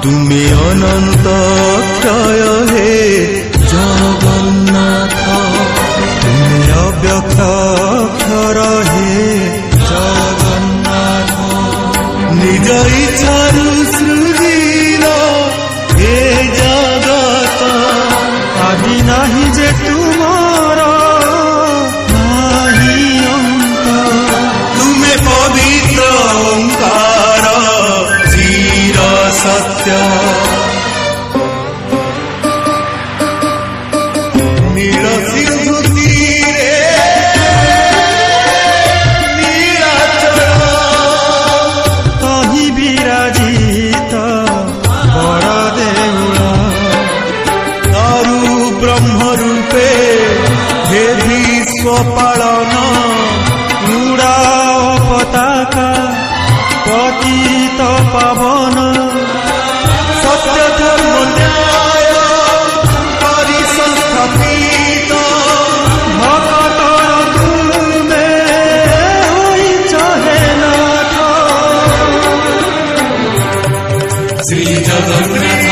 তুমি অনন্ত অক্ষয় হে জগন্নাথ, তুমি অব্যক্ত অক্ষর হে জগন্নাথ। নিজ ইচ্ছারু সৃজিল হে জগত, আদি নাহি যে তুমর নাহি অন্ত। তুমি পবিত্র ওঙ্কার চির সত্য, নীল সিন্ধু তীরে নীলাচল, তহি বিরাজিত বড় দেউଳ। তরু ব্রহ্মরূপে হে বিশ্ব পালন, উড়াও পতাকা পতিত পাবন। সত্য ধর্ম ন্যায় পরিসংস্থাপিত, ভকতর তুমে হইছ হে নাথ। শ্রী জগন্নাথ